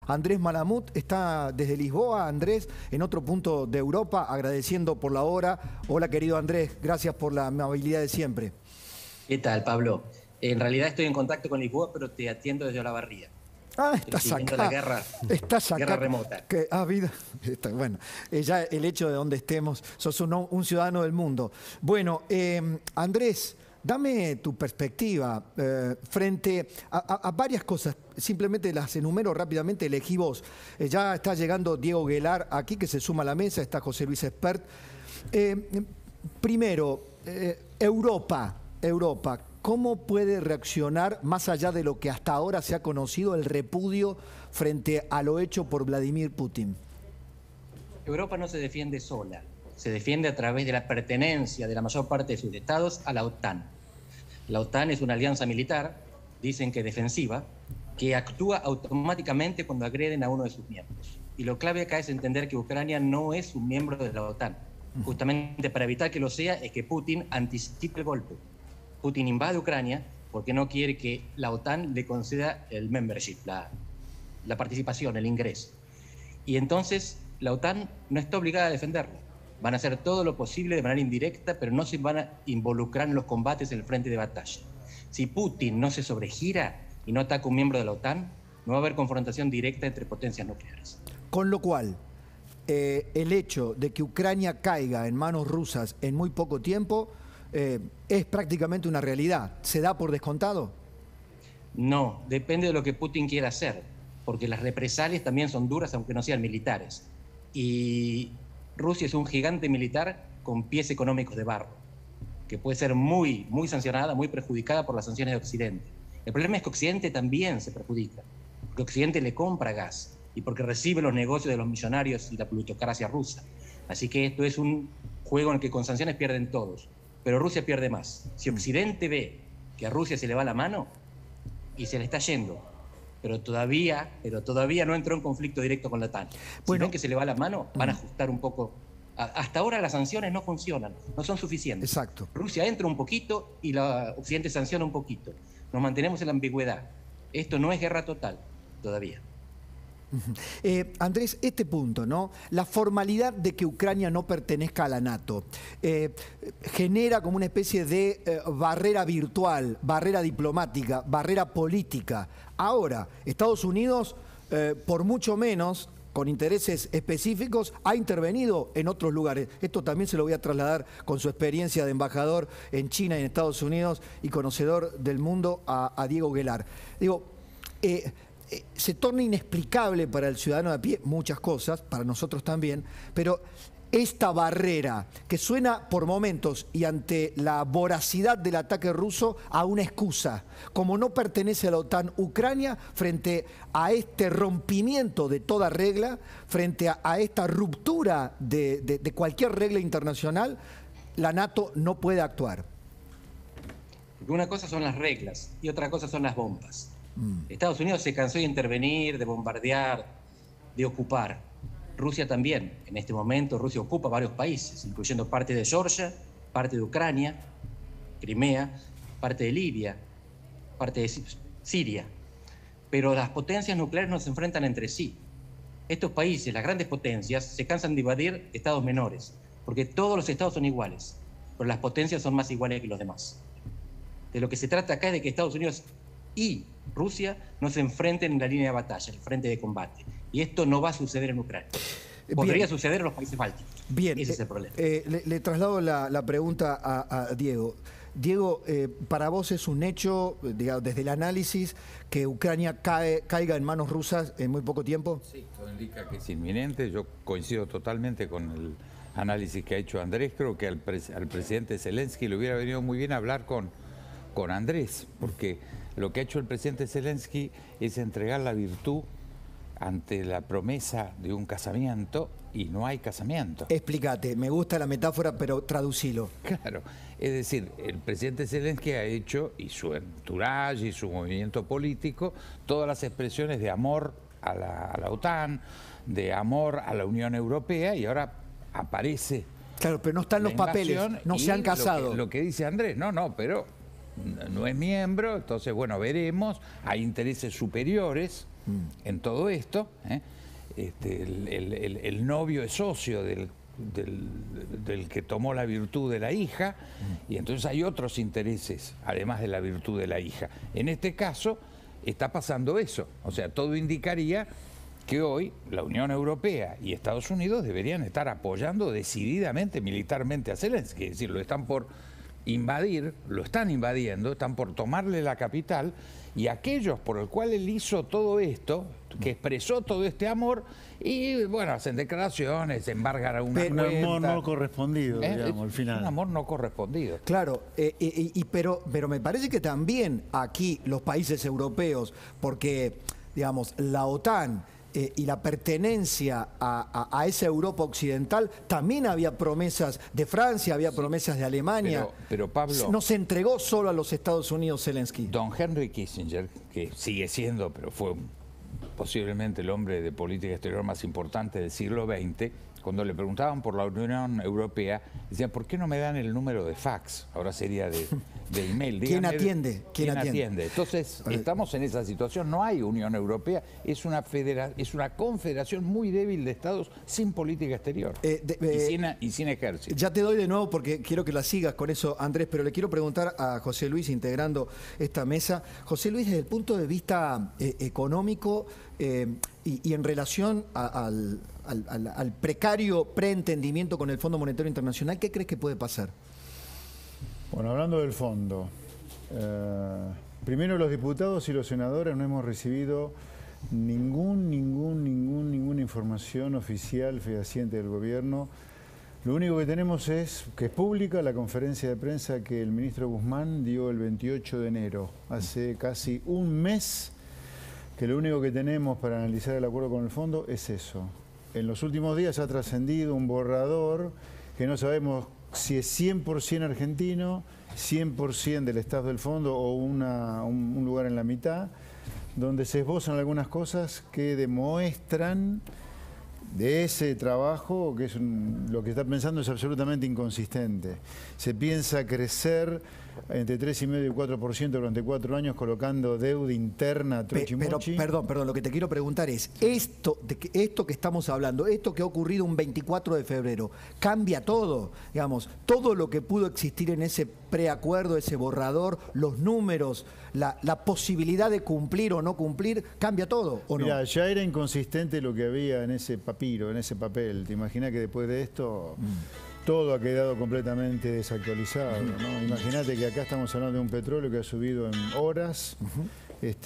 Andrés Malamud está desde Lisboa. Andrés, en otro punto de Europa, agradeciendo por la hora. Hola, querido Andrés, gracias por la amabilidad de siempre. ¿Qué tal, Pablo? En realidad estoy en contacto con Lisboa, pero te atiendo desde Olavarría. Ah, estás acá. La guerra, estás acá. Guerra remota. Vida. Bueno, ya el hecho de donde estemos, sos un ciudadano del mundo. Bueno, Andrés, dame tu perspectiva frente a varias cosas. Simplemente las enumero rápidamente, elegí vos. Ya está llegando Diego Guelar aquí, que se suma a la mesa, está José Luis Espert. Primero, Europa. ¿Cómo puede reaccionar, más allá de lo que hasta ahora se ha conocido, el repudio frente a lo hecho por Vladimir Putin? Europa no se defiende sola, se defiende a través de la pertenencia de la mayor parte de sus estados a la OTAN. La OTAN es una alianza militar, dicen que defensiva, que actúa automáticamente cuando agreden a uno de sus miembros. Y lo clave acá es entender que Ucrania no es un miembro de la OTAN. Justamente para evitar que lo sea es que Putin anticipe el golpe. Putin invade Ucrania porque no quiere que la OTAN le conceda el membership, la participación, el ingreso. Y entonces la OTAN no está obligada a defenderlo. Van a hacer todo lo posible de manera indirecta, pero no se van a involucrar en los combates en el frente de batalla. Si Putin no se sobregira y no ataca a un miembro de la OTAN, no va a haber confrontación directa entre potencias nucleares. Con lo cual, el hecho de que Ucrania caiga en manos rusas en muy poco tiempo es prácticamente una realidad. ¿Se da por descontado? No, depende de lo que Putin quiera hacer, porque las represalias también son duras, aunque no sean militares. Y Rusia es un gigante militar con pies económicos de barro, que puede ser muy sancionada, muy perjudicada por las sanciones de Occidente. El problema es que Occidente también se perjudica, porque Occidente le compra gas y porque recibe los negocios de los millonarios y la plutocracia rusa. Así que esto es un juego en el que con sanciones pierden todos. Pero Rusia pierde más. Si Occidente ve que a Rusia se le va la mano y se le está yendo, pero todavía no entró en conflicto directo con la OTAN. Si ven que se le va la mano, van a ajustar un poco. Hasta ahora las sanciones no funcionan, no son suficientes. Exacto. Rusia entra un poquito y Occidente sanciona un poquito. Nos mantenemos en la ambigüedad. Esto no es guerra total todavía. Andrés, este punto, ¿no? La formalidad de que Ucrania no pertenezca a la NATO genera como una especie de barrera virtual, barrera diplomática, barrera política. Ahora, Estados Unidos, por mucho menos, con intereses específicos, ha intervenido en otros lugares. Esto también se lo voy a trasladar con su experiencia de embajador en China y en Estados Unidos y conocedor del mundo a Diego Guelar. Digo, se torna inexplicable para el ciudadano de a pie muchas cosas, para nosotros también, pero esta barrera que suena por momentos y ante la voracidad del ataque ruso a una excusa, como no pertenece a la OTAN Ucrania, frente a este rompimiento de toda regla, frente a esta ruptura de cualquier regla internacional, la NATO no puede actuar. Porque una cosa son las reglas y otra cosa son las bombas. Estados Unidos se cansó de intervenir, de bombardear, de ocupar. Rusia también. En este momento Rusia ocupa varios países, incluyendo parte de Georgia, parte de Ucrania, Crimea, parte de Libia, parte de Siria. Pero las potencias nucleares no se enfrentan entre sí. Estos países, las grandes potencias, se cansan de invadir estados menores, porque todos los estados son iguales, pero las potencias son más iguales que los demás. De lo que se trata acá es de que Estados Unidos y Rusia no se enfrenten en la línea de batalla, en el frente de combate. Y esto no va a suceder en Ucrania. Podría suceder en los países bálticos. Bien, ese es el problema. Le traslado la pregunta a Diego. Diego, para vos es un hecho, digamos, desde el análisis, que Ucrania caiga en manos rusas en muy poco tiempo. Sí, todo indica que es inminente. Yo coincido totalmente con el análisis que ha hecho Andrés. Creo que al presidente Zelensky le hubiera venido muy bien hablar con Andrés, porque lo que ha hecho el presidente Zelensky es entregar la virtud ante la promesa de un casamiento y no hay casamiento. Explícate, me gusta la metáfora, pero traducilo. Claro, es decir, el presidente Zelensky ha hecho, y su entourage y su movimiento político, todas las expresiones de amor a la OTAN, de amor a la Unión Europea, y ahora aparece... Claro, pero no están los papeles, no se han casado. Lo que dice Andrés, pero no es miembro, entonces bueno, veremos, hay intereses superiores en todo esto. El novio es socio del que tomó la virtud de la hija, y entonces hay otros intereses, además de la virtud de la hija. En este caso está pasando eso. O sea, todo indicaría que hoy la Unión Europea y Estados Unidos deberían estar apoyando decididamente militarmente a Zelensky. Es decir, lo están por invadir, lo están invadiendo, están por tomarle la capital, y aquellos por el cual él hizo todo esto, que expresó todo este amor, y bueno, hacen declaraciones, embargan a una cuenta. Un amor no correspondido, digamos, al final. Un amor no correspondido. Claro, pero me parece que también aquí los países europeos, porque, digamos, la OTAN y la pertenencia a esa Europa occidental, también había promesas de Francia, había promesas de Alemania. Pero Pablo, no se entregó solo a los Estados Unidos Zelensky. Don Henry Kissinger, que sigue siendo, pero fue posiblemente el hombre de política exterior más importante del siglo XX, cuando le preguntaban por la Unión Europea, decían, ¿por qué no me dan el número de fax? Ahora sería de email. ¿Quién Díganme, atiende? ¿Quién atiende? Entonces, estamos en esa situación. No hay Unión Europea, es una confederación muy débil de estados sin política exterior y sin ejército. Ya te doy de nuevo porque quiero que la sigas con eso, Andrés, pero le quiero preguntar a José Luis, integrando esta mesa. José Luis, desde el punto de vista económico y en relación al precario preentendimiento con el Fondo Monetario Internacional, ¿qué crees que puede pasar? Bueno, hablando del fondo, primero los diputados y los senadores no hemos recibido ninguna información oficial fehaciente del gobierno. Lo único que tenemos es, que es pública, la conferencia de prensa que el ministro Guzmán dio el 28 de enero, hace casi un mes, que lo único que tenemos para analizar el acuerdo con el fondo es eso. En los últimos días ha trascendido un borrador que no sabemos si es 100% argentino, 100% del staff del fondo o un lugar en la mitad, donde se esbozan algunas cosas que demuestran de ese trabajo que lo que está pensando es absolutamente inconsistente. Se piensa crecer entre 3,5% y 4% durante 4 años colocando deuda interna a troche y mochi. Pero, perdón, lo que te quiero preguntar es, esto que estamos hablando, esto que ha ocurrido un 24 de febrero, cambia todo, digamos, todo lo que pudo existir en ese preacuerdo, ese borrador, los números, la posibilidad de cumplir o no cumplir, cambia todo, ¿o no? Mirá, ya era inconsistente lo que había en ese papiro, en ese papel. ¿Te imaginas que después de esto todo ha quedado completamente desactualizado, ¿no? Imagínate que acá estamos hablando de un petróleo que ha subido en horas,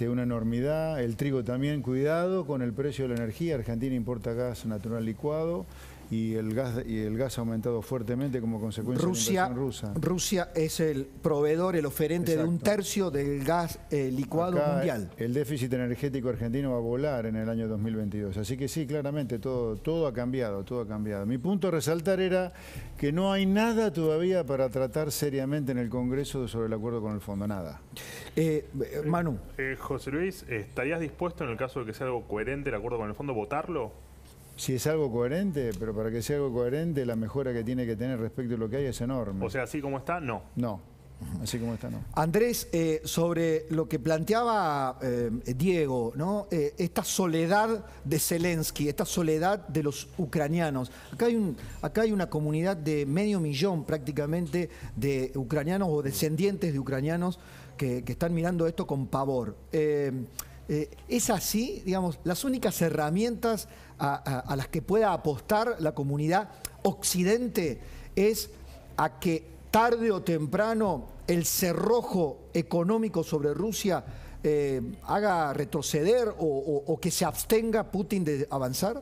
una enormidad. El trigo también, cuidado con el precio de la energía. Argentina importa gas natural licuado y el gas ha aumentado fuertemente como consecuencia de la invasión rusa. Rusia es el proveedor, el oferente de 1/3 del gas licuado acá mundial. El déficit energético argentino va a volar en el año 2022. Así que sí, claramente todo ha cambiado, todo ha cambiado. Mi punto a resaltar era que no hay nada todavía para tratar seriamente en el Congreso sobre el acuerdo con el fondo, nada. Manu. José Luis, ¿estarías dispuesto en el caso de que sea algo coherente el acuerdo con el fondo, votarlo? Si es algo coherente, pero para que sea algo coherente, la mejora que tiene que tener respecto a lo que hay es enorme. O sea, así como está, no. No, así como está, no. Andrés, sobre lo que planteaba Diego, ¿no? Esta soledad de Zelensky, esta soledad de los ucranianos. Acá hay una comunidad de 500,000 prácticamente de ucranianos o descendientes de ucranianos que están mirando esto con pavor. ¿Es así? Digamos, las únicas herramientas a las que pueda apostar la comunidad occidente es a que tarde o temprano el cerrojo económico sobre Rusia haga retroceder o que se abstenga Putin de avanzar?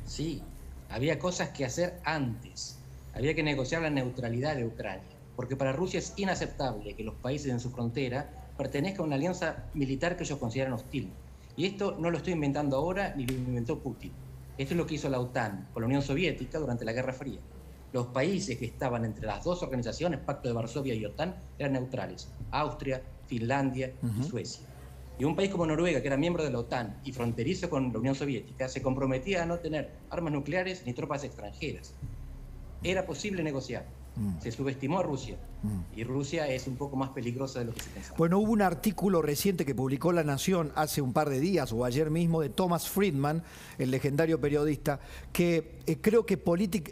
Sí, había cosas que hacer antes. Había que negociar la neutralidad de Ucrania, porque para Rusia es inaceptable que los países en su frontera pertenezcan a una alianza militar que ellos consideran hostil. Y esto no lo estoy inventando ahora ni lo inventó Putin. Esto es lo que hizo la OTAN con la Unión Soviética durante la Guerra Fría. Los países que estaban entre las dos organizaciones, Pacto de Varsovia y OTAN, eran neutrales. Austria, Finlandia y Suecia. Y un país como Noruega, que era miembro de la OTAN y fronterizo con la Unión Soviética, se comprometía a no tener armas nucleares ni tropas extranjeras. Era posible negociar. Se subestimó a Rusia. Y Rusia es un poco más peligrosa de lo que se pensaba. Bueno, hubo un artículo reciente que publicó La Nación hace un par de días o ayer mismo de Thomas Friedman, el legendario periodista, que creo que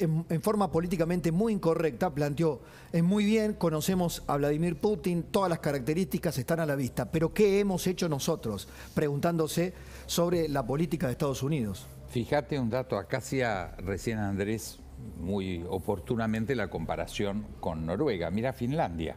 en forma políticamente muy incorrecta planteó, es muy bien, conocemos a Vladimir Putin, todas las características están a la vista, pero ¿qué hemos hecho nosotros? Preguntándose sobre la política de Estados Unidos. Fíjate un dato, acá hacía recién Andrés muy oportunamente la comparación con Noruega. Mira Finlandia.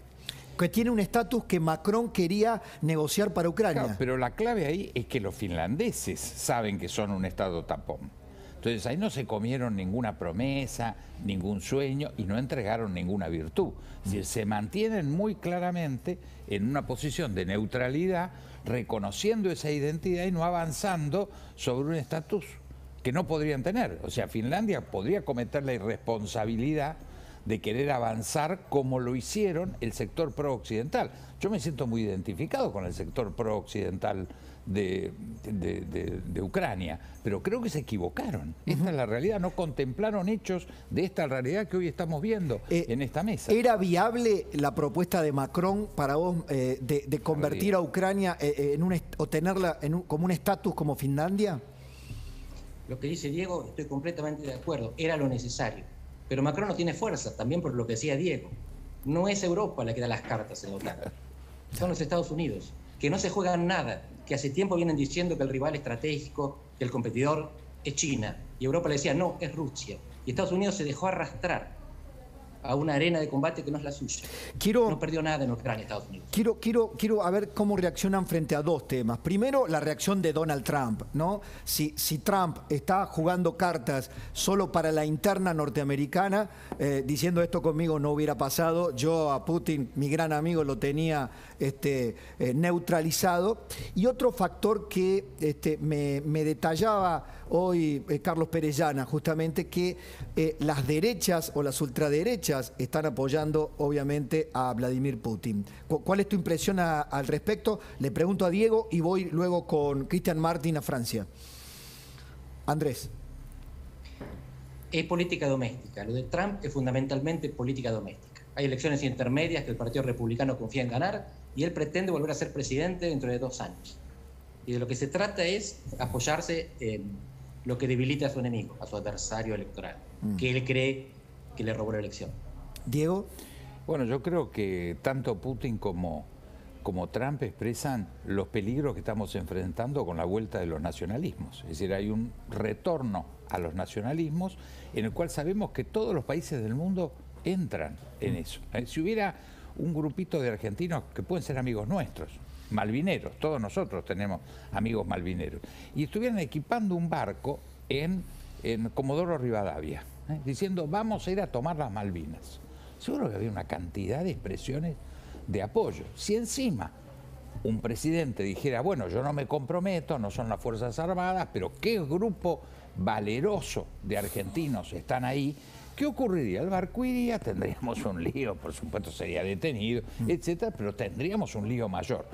Que tiene un estatus que Macron quería negociar para Ucrania. Claro, pero la clave ahí es que los finlandeses saben que son un estado tapón. Entonces ahí no se comieron ninguna promesa, ningún sueño y no entregaron ninguna virtud. Es decir, se mantienen muy claramente en una posición de neutralidad, reconociendo esa identidad y no avanzando sobre un estatus que no podrían tener. O sea, Finlandia podría cometer la irresponsabilidad de querer avanzar como lo hicieron el sector pro-occidental. Yo me siento muy identificado con el sector pro-occidental de Ucrania, pero creo que se equivocaron. Esta es la realidad, no contemplaron hechos de esta realidad que hoy estamos viendo en esta mesa. ¿Era viable la propuesta de Macron para vos de convertir a Ucrania o tenerla como un estatus como Finlandia? Lo que dice Diego, estoy completamente de acuerdo, era lo necesario. Pero Macron no tiene fuerza, también por lo que decía Diego. No es Europa la que da las cartas en la OTAN, son los Estados Unidos, que no se juegan nada, que hace tiempo vienen diciendo que el rival estratégico, que el competidor es China. Y Europa le decía, no, es Rusia. Y Estados Unidos se dejó arrastrar a una arena de combate que no es la suya. No perdió nada en Ucrania, Estados Unidos. Quiero a ver cómo reaccionan frente a dos temas. Primero, la reacción de Donald Trump, ¿no? Si Trump está jugando cartas solo para la interna norteamericana, diciendo esto conmigo no hubiera pasado, yo a Putin, mi gran amigo, lo tenía neutralizado. Y otro factor que me detallaba hoy Carlos Perellana, justamente que las derechas o las ultraderechas están apoyando obviamente a Vladimir Putin. ¿Cuál es tu impresión al respecto? Le pregunto a Diego y voy luego con Cristian Martin a Francia. Andrés. Es política doméstica. Lo de Trump es fundamentalmente política doméstica. Hay elecciones intermedias que el Partido Republicano confía en ganar y él pretende volver a ser presidente dentro de 2 años. Y de lo que se trata es apoyarse en lo que debilita a su enemigo, a su adversario electoral, que él cree que le robó la elección. Diego. Bueno, yo creo que tanto Putin como Trump expresan los peligros que estamos enfrentando con la vuelta de los nacionalismos. Es decir, hay un retorno a los nacionalismos en el cual sabemos que todos los países del mundo entran en eso. Si hubiera un grupito de argentinos que pueden ser amigos nuestros, malvineros, todos nosotros tenemos amigos malvineros, y estuvieran equipando un barco en Comodoro Rivadavia, diciendo vamos a ir a tomar las Malvinas, seguro que había una cantidad de expresiones de apoyo. Si encima un presidente dijera, bueno, yo no me comprometo, no son las Fuerzas Armadas, pero qué grupo valeroso de argentinos están ahí, ¿qué ocurriría? El barco iría, tendríamos un lío, por supuesto sería detenido, etcétera, pero tendríamos un lío mayor.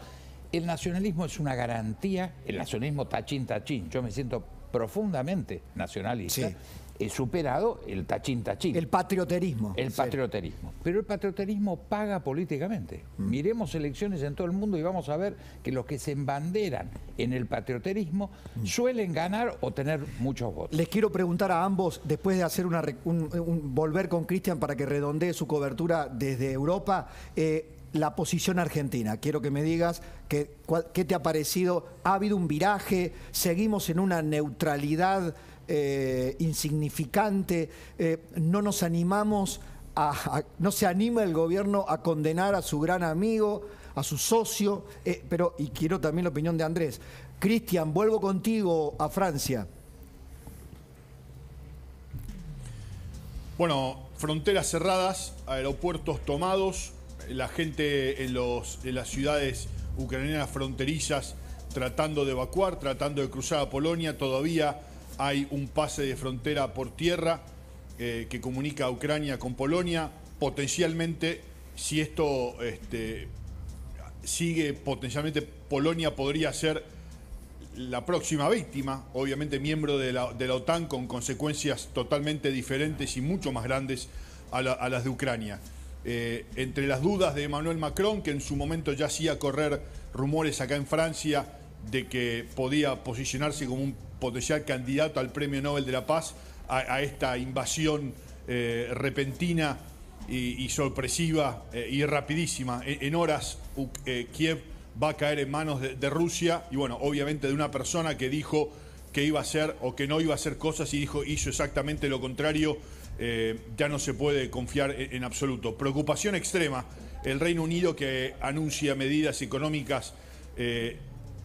El nacionalismo es una garantía, el nacionalismo tachín, yo me siento profundamente nacionalista, he superado el tachín. El patrioterismo. El patrioterismo. Pero el patrioterismo paga políticamente. Miremos elecciones en todo el mundo y vamos a ver que los que se embanderan en el patrioterismo suelen ganar o tener muchos votos. Les quiero preguntar a ambos, después de hacer volver con Cristian para que redondee su cobertura desde Europa, la posición argentina. Quiero que me digas qué te ha parecido. ¿Ha habido un viraje? ¿Seguimos en una neutralidad insignificante? ¿No nos animamos no se anima el gobierno a condenar a su gran amigo, a su socio? Y quiero también la opinión de Andrés. Cristian, vuelvo contigo a Francia. Bueno, fronteras cerradas, aeropuertos tomados, la gente en las ciudades ucranianas fronterizas tratando de evacuar, tratando de cruzar a Polonia. Todavía hay un pase de frontera por tierra que comunica a Ucrania con Polonia. Potencialmente, si esto sigue, potencialmente Polonia podría ser la próxima víctima, obviamente miembro de la OTAN, con consecuencias totalmente diferentes y mucho más grandes a las de Ucrania. Entre las dudas de Emmanuel Macron, que en su momento ya hacía correr rumores acá en Francia de que podía posicionarse como un potencial candidato al Premio Nobel de la Paz, a esta invasión repentina y sorpresiva y rapidísima. En horas Kiev va a caer en manos de Rusia y bueno, obviamente de una persona que dijo que iba a hacer o que no iba a hacer cosas y hizo exactamente lo contrario. Ya no se puede confiar en absoluto. Preocupación extrema. El Reino Unido, que anuncia medidas económicas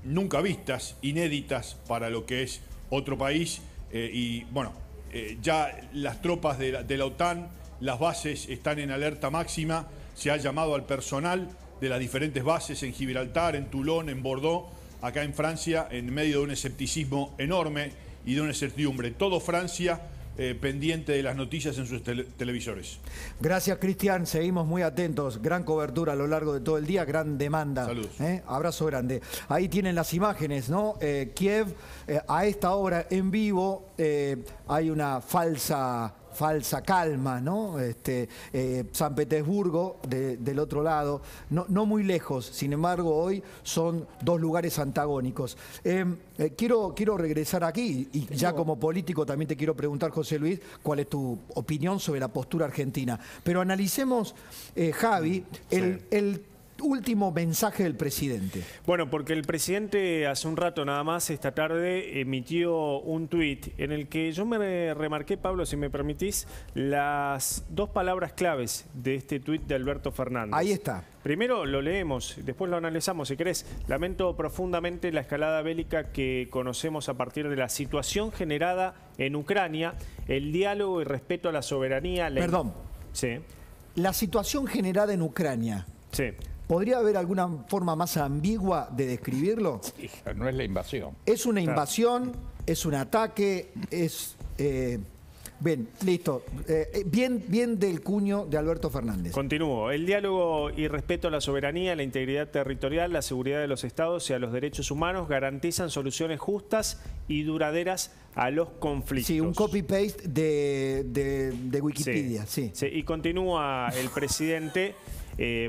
nunca vistas, inéditas para lo que es otro país. Y bueno, ya las tropas de la OTAN, las bases están en alerta máxima. Se ha llamado al personal de las diferentes bases en Gibraltar, en Toulon, en Bordeaux, acá en Francia, en medio de un escepticismo enorme y de una incertidumbre. Todo Francia pendiente de las noticias en sus televisores. Gracias, Cristian. Seguimos muy atentos. Gran cobertura a lo largo de todo el día, gran demanda. Saludos. Abrazo grande. Ahí tienen las imágenes, ¿no? Kiev, a esta hora en vivo, hay una falsa calma, ¿no? San Petersburgo, del otro lado, no muy lejos, sin embargo hoy son dos lugares antagónicos. Quiero regresar aquí y ya como político también te quiero preguntar, José Luis, cuál es tu opinión sobre la postura argentina. Pero analicemos, Javi, el último mensaje del presidente. Bueno, porque el presidente hace un rato nada más, esta tarde, emitió un tuit en el que yo me remarqué, Pablo, si me permitís, las dos palabras claves de este tuit de Alberto Fernández. Ahí está. Primero lo leemos, después lo analizamos, si querés. Lamento profundamente la escalada bélica que conocemos a partir de la situación generada en Ucrania, el diálogo y respeto a la soberanía... Perdón. Sí. La situación generada en Ucrania. Sí. ¿Podría haber alguna forma más ambigua de describirlo? Sí, no es la invasión. Es una invasión, es un ataque, es... bien, listo. Bien del cuño de Alberto Fernández. Continúo. El diálogo y respeto a la soberanía, la integridad territorial, la seguridad de los estados y a los derechos humanos garantizan soluciones justas y duraderas a los conflictos. Sí, un copy-paste de Wikipedia. Sí. Sí. Y continúa el presidente...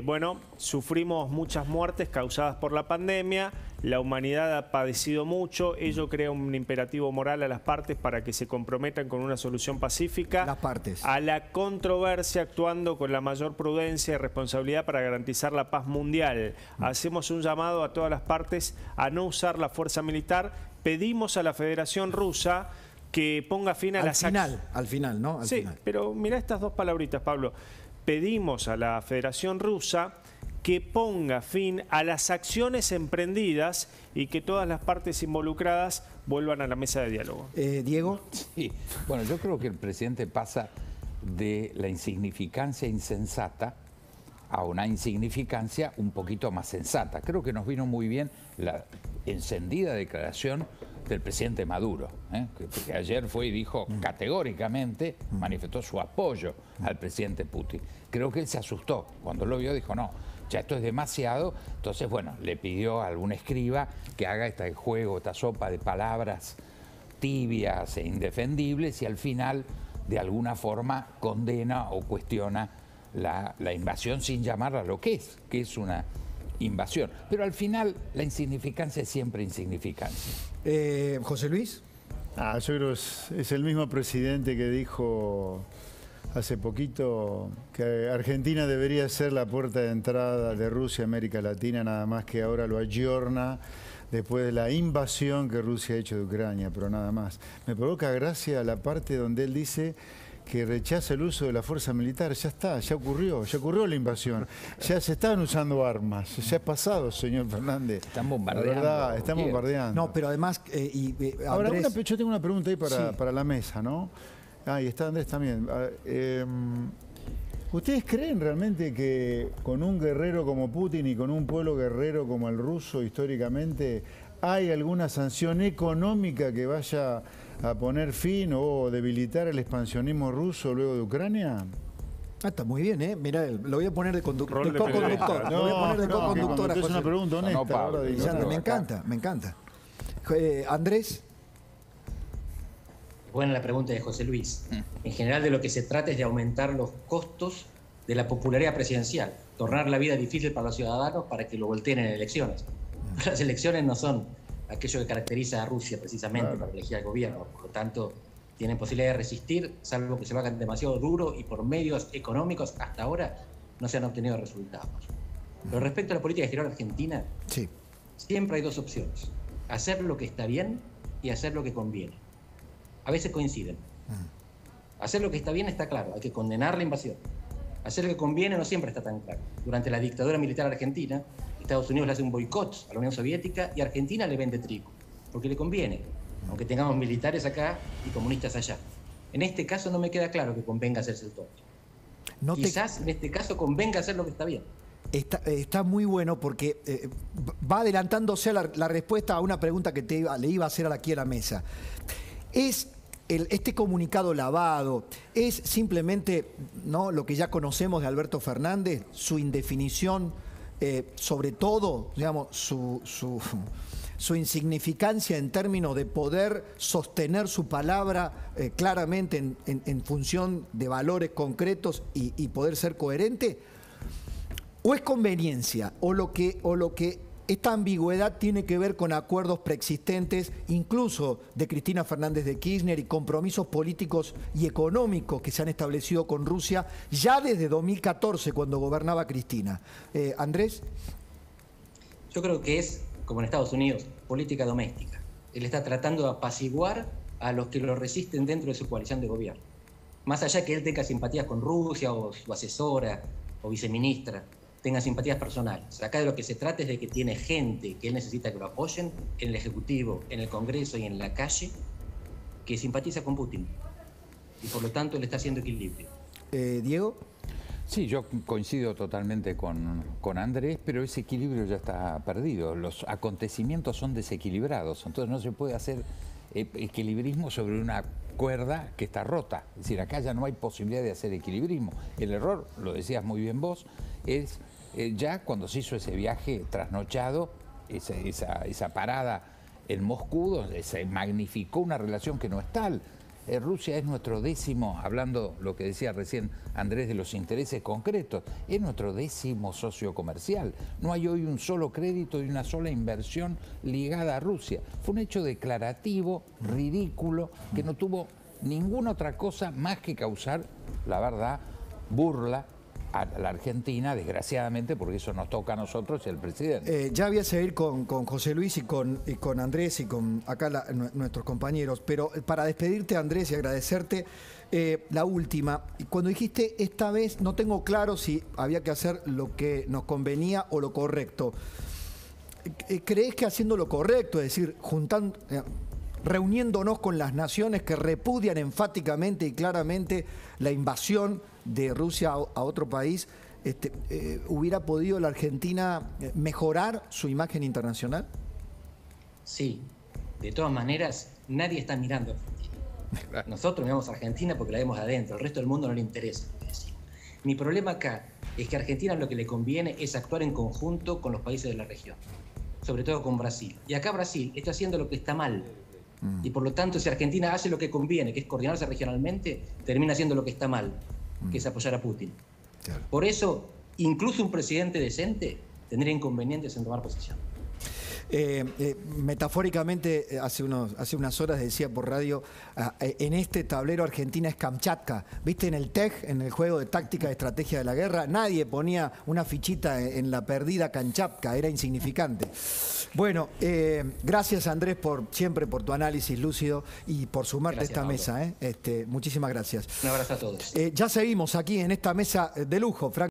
bueno, sufrimos muchas muertes causadas por la pandemia, la humanidad ha padecido mucho, ello crea un imperativo moral a las partes para que se comprometan con una solución pacífica, las partes, a la controversia, actuando con la mayor prudencia y responsabilidad para garantizar la paz mundial. Hacemos un llamado a todas las partes a no usar la fuerza militar, pedimos a la Federación Rusa que ponga fin a al final, ¿no? Al sí, final. pero mirá estas dos palabritas, Pablo. Pedimos a la Federación Rusa que ponga fin a las acciones emprendidas y que todas las partes involucradas vuelvan a la mesa de diálogo. Diego. Sí, bueno, yo creo que el presidente pasa de la insignificancia insensata a una insignificancia un poquito más sensata. Creo que nos vino muy bien la encendida declaración del presidente Maduro, que ayer fue y dijo categóricamente, manifestó su apoyo al presidente Putin. Creo que él se asustó. Cuando lo vio dijo, no, ya esto es demasiado. Entonces, bueno, le pidió a algún escriba que haga este juego, esta sopa de palabras tibias e indefendibles y al final, de alguna forma, condena o cuestiona la invasión sin llamarla lo que es una invasión. Pero al final la insignificancia es siempre insignificancia. José Luis. Yo creo que es el mismo presidente que dijo hace poquito que Argentina debería ser la puerta de entrada de Rusia a América Latina, nada más que ahora lo ayorna después de la invasión que Rusia ha hecho de Ucrania, pero nada más. Me provoca gracia la parte donde él dice que rechaza el uso de la fuerza militar. Ya está, ya ocurrió la invasión. Ya se están usando armas. Ya ha pasado, señor Fernández. Están bombardeando. La verdad, están bombardeando. No, pero además... Ahora, Andrés... yo tengo una pregunta ahí para la mesa, ¿no? Y está Andrés también. ¿Ustedes creen realmente que con un guerrero como Putin y con un pueblo guerrero como el ruso, históricamente, hay alguna sanción económica que vaya a poner fin o debilitar el expansionismo ruso luego de Ucrania? Está muy bien, ¿eh? Mirá, lo voy a poner de co-conductor. Lo voy a poner de co-conductor. Es una pregunta honesta. Me encanta. Andrés. Buena la pregunta de José Luis. En general, de lo que se trata es de aumentar los costos de la popularidad presidencial, tornar la vida difícil para los ciudadanos para que lo volteen en elecciones. Las elecciones no son aquello que caracteriza a Rusia precisamente para elegir al gobierno, por lo tanto tienen posibilidad de resistir, salvo que se lo hagan demasiado duro y por medios económicos hasta ahora no se han obtenido resultados. Pero respecto a la política exterior argentina, siempre hay dos opciones: hacer lo que está bien y hacer lo que conviene. A veces coinciden. Hacer lo que está bien está claro, hay que condenar la invasión. Hacer lo que conviene no siempre está tan claro. Durante la dictadura militar argentina, Estados Unidos le hace un boicot a la Unión Soviética y Argentina le vende trigo, porque le conviene, aunque tengamos militares acá y comunistas allá. En este caso no me queda claro que convenga hacerse el tonto. Quizás en este caso convenga hacer lo que está bien. Está muy bueno porque va adelantándose a la respuesta a una pregunta que le iba a hacer aquí a la mesa. ¿Es este comunicado lavado, es simplemente, ¿no?, lo que ya conocemos de Alberto Fernández, su indefinición, sobre todo, digamos, su insignificancia en términos de poder sostener su palabra claramente en función de valores concretos y poder ser coherente? ¿O es conveniencia? ¿O lo que esta ambigüedad tiene que ver con acuerdos preexistentes, incluso de Cristina Fernández de Kirchner, y compromisos políticos y económicos que se han establecido con Rusia ya desde 2014, cuando gobernaba Cristina? Andrés. Yo creo que es, como en Estados Unidos, política doméstica. Él está tratando de apaciguar a los que lo resisten dentro de su coalición de gobierno. Más allá que él tenga simpatías con Rusia, o su asesora, o viceministra, tenga simpatías personales. Acá de lo que se trata es de que tiene gente que él necesita que lo apoyen en el Ejecutivo, en el Congreso y en la calle, que simpatiza con Putin. Y por lo tanto él está haciendo equilibrio. Diego. Sí, yo coincido totalmente con Andrés, pero ese equilibrio ya está perdido. Los acontecimientos son desequilibrados, entonces no se puede hacer equilibrismo sobre una cuerda que está rota. Es decir, acá ya no hay posibilidad de hacer equilibrismo. El error, lo decías muy bien vos, es ya cuando se hizo ese viaje trasnochado, esa parada en Moscú, donde se magnificó una relación que no es tal. Rusia es nuestro décimo, hablando lo que decía recién Andrés de los intereses concretos, es nuestro décimo socio comercial. No hay hoy un solo crédito y una sola inversión ligada a Rusia. Fue un hecho declarativo, ridículo, que no tuvo ninguna otra cosa más que causar, la verdad, burla a la Argentina, desgraciadamente, porque eso nos toca a nosotros y al presidente. Ya voy a seguir con José Luis y con Andrés y con acá nuestros compañeros, pero para despedirte, Andrés, y agradecerte, la última, cuando dijiste esta vez no tengo claro si había que hacer lo que nos convenía o lo correcto, ¿crees que haciendo lo correcto, es decir, reuniéndonos con las naciones que repudian enfáticamente y claramente la invasión de Rusia a otro país, hubiera podido la Argentina mejorar su imagen internacional? Sí, de todas maneras, nadie está mirando a Argentina. Nosotros miramos a Argentina porque la vemos adentro, el resto del mundo no le interesa lo que decimos. Mi problema acá es que a Argentina lo que le conviene es actuar en conjunto con los países de la región, sobre todo con Brasil. Y acá Brasil está haciendo lo que está mal. Y por lo tanto, si Argentina hace lo que conviene, que es coordinarse regionalmente, termina haciendo lo que está mal, que es apoyar a Putin. Claro. Por eso, incluso un presidente decente tendría inconvenientes en tomar posición. Metafóricamente, hace unas horas decía por radio, en este tablero Argentina es Kamchatka. ¿Viste en el TEG, en el juego de táctica y estrategia de la guerra? Nadie ponía una fichita en la perdida Kamchatka, era insignificante. Bueno, gracias Andrés siempre por tu análisis lúcido y por sumarte a esta mesa. Muchísimas gracias. Un abrazo a todos. Ya seguimos aquí en esta mesa de lujo, Frank.